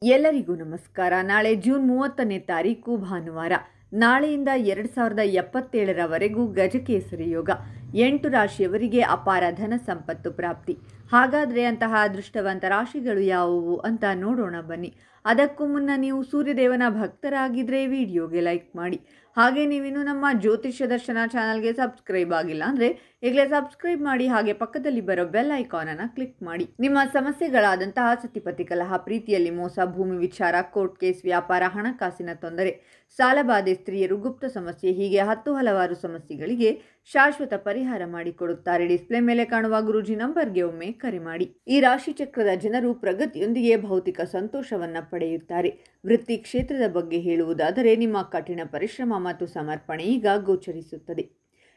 ಎಲ್ಲರಿಗೂ ನಮಸ್ಕಾರ. ನಾಳೆ ಜೂನ್ 30ನೇ ತಾರೀಕು ಭಾನುವಾರ. ನಾಳೆಯಿಂದ 2077ರವರೆಗೂ ಗಜಕೇಸರಿ ಯೋಗ. 8 ರಾಶಿಯವರಿಗೆ ಅಪಾರ ಧನ ಸಂಪತ್ತು ಪ್ರಾಪ್ತಿ. ಹಾಗಾದರೆ ಅಂತಹ ಅದೃಷ್ಟವಂತ ರಾಶಿಗಳು ಯಾವುವು ಅಂತ ನೋಡೋಣ ಬನ್ನಿ. ಅದಕ್ಕೂ ಮುನ್ನ ನೀವು ಸೂರ್ಯದೇವನ ಭಕ್ತರಾಗಿದ್ದರೆ ವಿಡಿಯೋಗೆ ಲೈಕ್ ಮಾಡಿ. ಹಾಗೆ ನೀವಿನ್ನೂ ನಮ್ಮ ಜ್ಯೋತಿಷ್ಯ ದರ್ಶನ ಚಾನಲ್ಗೆ ಸಬ್ಸ್ಕ್ರೈಬ್ ಆಗಿಲ್ಲ ಅಂದರೆ ಈಗಲೇ ಸಬ್ಸ್ಕ್ರೈಬ್ ಮಾಡಿ. ಹಾಗೆ ಪಕ್ಕದಲ್ಲಿ ಬರೋ ಬೆಲ್ ಐಕಾನನ್ನು ಕ್ಲಿಕ್ ಮಾಡಿ. ನಿಮ್ಮ ಸಮಸ್ಯೆಗಳಾದಂತಹ ಸತಿಪತಿ ಕಲಹ, ಪ್ರೀತಿಯಲ್ಲಿ ಮೋಸ, ಭೂಮಿ ವಿಚಾರ, ಕೋರ್ಟ್ ಕೇಸ್, ವ್ಯಾಪಾರ, ಹಣಕಾಸಿನ ತೊಂದರೆ, ಸಾಲಬಾಧೆ, ಸ್ತ್ರೀಯರು, ಗುಪ್ತ ಸಮಸ್ಯೆ, ಹೀಗೆ ಹಲವಾರು ಸಮಸ್ಯೆಗಳಿಗೆ ಶಾಶ್ವತ ಪರಿಹಾರ ಮಾಡಿಕೊಡುತ್ತಾರೆ. ಡಿಸ್ಪ್ಲೇ ಮೇಲೆ ಕಾಣುವ ಗುರೂಜಿ ನಂಬರ್ಗೆ ಒಮ್ಮೆ ಕರೆ ಮಾಡಿ. ಈ ರಾಶಿ ಚಕ್ರದ ಜನರು ಪ್ರಗತಿಯೊಂದಿಗೆ ಭೌತಿಕ ಸಂತೋಷವನ್ನು ಪಡೆಯುತ್ತಾರೆ. ವೃತ್ತಿ ಕ್ಷೇತ್ರದ ಬಗ್ಗೆ ಹೇಳುವುದಾದರೆ ನಿಮ್ಮ ಕಠಿಣ ಪರಿಶ್ರಮ ಮತ್ತು ಸಮರ್ಪಣೆ ಈಗ ಗೋಚರಿಸುತ್ತದೆ.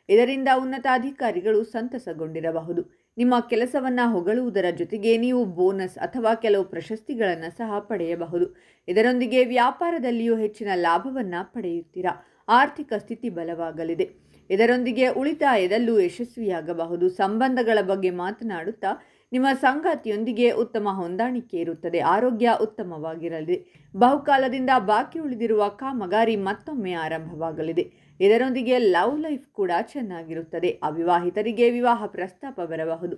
ಇದರಿಂದ ಉನ್ನತ ಅಧಿಕಾರಿಗಳು ಸಂತಸಗೊಂಡಿರಬಹುದು. ನಿಮ್ಮ ಕೆಲಸವನ್ನು ಹೊಗಳುವುದರ ಜೊತೆಗೆ ನೀವು ಬೋನಸ್ ಅಥವಾ ಕೆಲವು ಪ್ರಶಸ್ತಿಗಳನ್ನು ಸಹ ಪಡೆಯಬಹುದು. ಇದರೊಂದಿಗೆ ವ್ಯಾಪಾರದಲ್ಲಿಯೂ ಹೆಚ್ಚಿನ ಲಾಭವನ್ನು ಪಡೆಯುತ್ತೀರಾ. ಆರ್ಥಿಕ ಸ್ಥಿತಿ ಬಲವಾಗಲಿದೆ. ಇದರೊಂದಿಗೆ ಉಳಿತಾಯದಲ್ಲೂ ಯಶಸ್ವಿಯಾಗಬಹುದು. ಸಂಬಂಧಗಳ ಬಗ್ಗೆ ಮಾತನಾಡುತ್ತಾ ನಿಮ್ಮ ಸಂಗಾತಿಯೊಂದಿಗೆ ಉತ್ತಮ ಹೊಂದಾಣಿಕೆ ಇರುತ್ತದೆ. ಆರೋಗ್ಯ ಉತ್ತಮವಾಗಿರಲಿದೆ. ಬಹುಕಾಲದಿಂದ ಬಾಕಿ ಉಳಿದಿರುವ ಕಾಮಗಾರಿ ಮತ್ತೊಮ್ಮೆ ಆರಂಭವಾಗಲಿದೆ. ಇದರೊಂದಿಗೆ ಲವ್ ಲೈಫ್ ಕೂಡ ಚೆನ್ನಾಗಿರುತ್ತದೆ. ಅವಿವಾಹಿತರಿಗೆ ವಿವಾಹ ಪ್ರಸ್ತಾಪ ಬರಬಹುದು.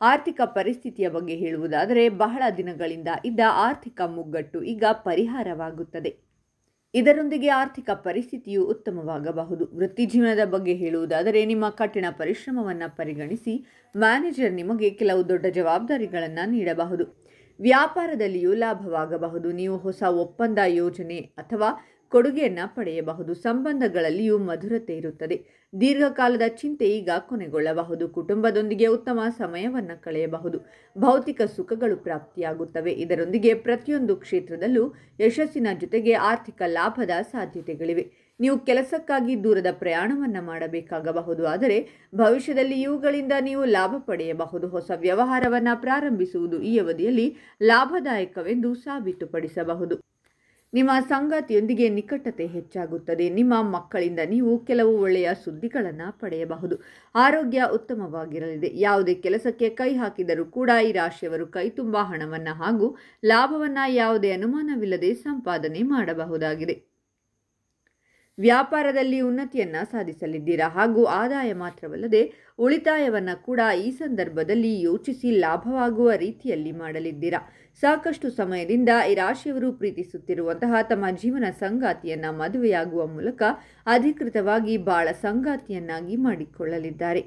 ಆರ್ಥಿಕ ಪರಿಸ್ಥಿತಿಯ ಬಗ್ಗೆ ಹೇಳುವುದಾದರೆ ಬಹಳ ದಿನಗಳಿಂದ ಇದ್ದ ಆರ್ಥಿಕ ಮುಗ್ಗಟ್ಟು ಈಗ ಪರಿಹಾರವಾಗುತ್ತದೆ. ಇದರೊಂದಿಗೆ ಆರ್ಥಿಕ ಪರಿಸ್ಥಿತಿಯು ಉತ್ತಮವಾಗಬಹುದು. ವೃತ್ತಿ ಜೀವನದ ಬಗ್ಗೆ ಹೇಳುವುದಾದರೆ ನಿಮ್ಮ ಕಠಿಣ ಪರಿಶ್ರಮವನ್ನು ಪರಿಗಣಿಸಿ ಮ್ಯಾನೇಜರ್ ನಿಮಗೆ ಕೆಲವು ದೊಡ್ಡ ಜವಾಬ್ದಾರಿಗಳನ್ನು ನೀಡಬಹುದು. ವ್ಯಾಪಾರದಲ್ಲಿಯೂ ಲಾಭವಾಗಬಹುದು. ನೀವು ಹೊಸ ಒಪ್ಪಂದ, ಯೋಜನೆ ಅಥವಾ ಕೊಡುಗೆಯನ್ನು ಪಡೆಯಬಹುದು. ಸಂಬಂಧಗಳಲ್ಲಿಯೂ ಮಧುರತೆ ಇರುತ್ತದೆ. ದೀರ್ಘಕಾಲದ ಚಿಂತೆ ಈಗ ಕೊನೆಗೊಳ್ಳಬಹುದು. ಕುಟುಂಬದೊಂದಿಗೆ ಉತ್ತಮ ಸಮಯವನ್ನು ಕಳೆಯಬಹುದು. ಭೌತಿಕ ಸುಖಗಳು ಪ್ರಾಪ್ತಿಯಾಗುತ್ತವೆ. ಇದರೊಂದಿಗೆ ಪ್ರತಿಯೊಂದು ಕ್ಷೇತ್ರದಲ್ಲೂ ಯಶಸ್ಸಿನ ಜೊತೆಗೆ ಆರ್ಥಿಕ ಲಾಭದ ಸಾಧ್ಯತೆಗಳಿವೆ. ನೀವು ಕೆಲಸಕ್ಕಾಗಿ ದೂರದ ಪ್ರಯಾಣವನ್ನು ಮಾಡಬೇಕಾಗಬಹುದು. ಆದರೆ ಭವಿಷ್ಯದಲ್ಲಿ ಇವುಗಳಿಂದ ನೀವು ಲಾಭ ಪಡೆಯಬಹುದು. ಹೊಸ ವ್ಯವಹಾರವನ್ನು ಪ್ರಾರಂಭಿಸುವುದು ಈ ಅವಧಿಯಲ್ಲಿ ಲಾಭದಾಯಕವೆಂದು ಸಾಬೀತುಪಡಿಸಬಹುದು. ನಿಮ್ಮ ಸಂಗಾತಿಯೊಂದಿಗೆ ನಿಕಟತೆ ಹೆಚ್ಚಾಗುತ್ತದೆ. ನಿಮ್ಮ ಮಕ್ಕಳಿಂದ ನೀವು ಕೆಲವು ಒಳ್ಳೆಯ ಸುದ್ದಿಗಳನ್ನು ಪಡೆಯಬಹುದು. ಆರೋಗ್ಯ ಉತ್ತಮವಾಗಿರಲಿದೆ. ಯಾವುದೇ ಕೆಲಸಕ್ಕೆ ಕೈ ಹಾಕಿದರೂ ಕೂಡ ಈ ರಾಶಿಯವರು ಕೈ ತುಂಬ ಹಣವನ್ನು ಹಾಗೂ ಲಾಭವನ್ನು ಯಾವುದೇ ಅನುಮಾನವಿಲ್ಲದೆ ಸಂಪಾದನೆ ಮಾಡಬಹುದಾಗಿದೆ. ವ್ಯಾಪಾರದಲ್ಲಿ ಉನ್ನತಿಯನ್ನು ಸಾಧಿಸಲಿದ್ದೀರಾ ಹಾಗೂ ಆದಾಯ ಮಾತ್ರವಲ್ಲದೆ ಉಳಿತಾಯವನ್ನು ಕೂಡ ಈ ಸಂದರ್ಭದಲ್ಲಿ ಯೋಚಿಸಿ ಲಾಭವಾಗುವ ರೀತಿಯಲ್ಲಿ ಮಾಡಲಿದ್ದೀರಾ. ಸಾಕಷ್ಟು ಸಮಯದಿಂದ ಈ ರಾಶಿಯವರು ಪ್ರೀತಿಸುತ್ತಿರುವಂತಹ ತಮ್ಮ ಜೀವನ ಸಂಗಾತಿಯನ್ನು ಮದುವೆಯಾಗುವ ಮೂಲಕ ಅಧಿಕೃತವಾಗಿ ಬಾಳ ಸಂಗಾತಿಯನ್ನಾಗಿ ಮಾಡಿಕೊಳ್ಳಲಿದ್ದಾರೆ.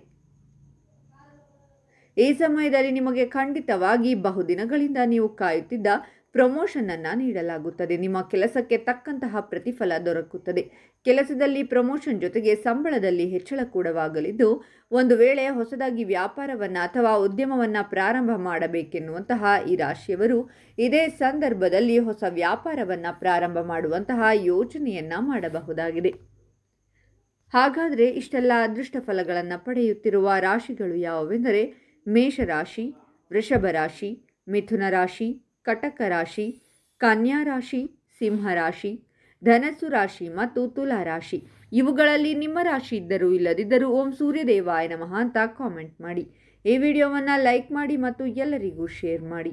ಈ ಸಮಯದಲ್ಲಿ ನಿಮಗೆ ಖಂಡಿತವಾಗಿ ಬಹುದಿನಗಳಿಂದ ನೀವು ಕಾಯುತ್ತಿದ್ದ ಪ್ರಮೋಷನ್ ಅನ್ನು ನೀಡಲಾಗುತ್ತದೆ. ನಿಮ್ಮ ಕೆಲಸಕ್ಕೆ ತಕ್ಕಂತಹ ಪ್ರತಿಫಲ ದೊರಕುತ್ತದೆ. ಕೆಲಸದಲ್ಲಿ ಪ್ರಮೋಷನ್ ಜೊತೆಗೆ ಸಂಬಳದಲ್ಲಿ ಹೆಚ್ಚಳ ಕೂಡವಾಗಲಿದ್ದು, ಒಂದು ವೇಳೆ ಹೊಸದಾಗಿ ವ್ಯಾಪಾರವನ್ನು ಅಥವಾ ಉದ್ಯಮವನ್ನು ಪ್ರಾರಂಭ ಮಾಡಬೇಕೆನ್ನುವಂತಹ ಈ ರಾಶಿಯವರು ಇದೇ ಸಂದರ್ಭದಲ್ಲಿ ಹೊಸ ವ್ಯಾಪಾರವನ್ನು ಪ್ರಾರಂಭ ಮಾಡುವಂತಹ ಯೋಚನೆಯನ್ನು ಮಾಡಬಹುದಾಗಿದೆ. ಹಾಗಾದರೆ ಇಷ್ಟೆಲ್ಲ ಅದೃಷ್ಟ ಫಲಗಳನ್ನು ಪಡೆಯುತ್ತಿರುವ ರಾಶಿಗಳು ಯಾವುವೆಂದರೆ ಮೇಷರಾಶಿ, ವೃಷಭ ರಾಶಿ, ಮಿಥುನ ರಾಶಿ, ಕಟಕ ರಾಶಿ, ಕನ್ಯಾ ರಾಶಿ, ಸಿಂಹರಾಶಿ, ಧನಸ್ಸು ರಾಶಿ ಮತ್ತು ತುಲಾ ರಾಶಿ. ಇವುಗಳಲ್ಲಿ ನಿಮ್ಮ ರಾಶಿ ಇದ್ದರೂ ಇಲ್ಲದಿದ್ದರೂ ಓಂ ಸೂರ್ಯದೇವಾಯ ನಮಃ ಅಂತ ಕಾಮೆಂಟ್ ಮಾಡಿ. ಈ ವಿಡಿಯೋವನ್ನು ಲೈಕ್ ಮಾಡಿ ಮತ್ತು ಎಲ್ಲರಿಗೂ ಶೇರ್ ಮಾಡಿ.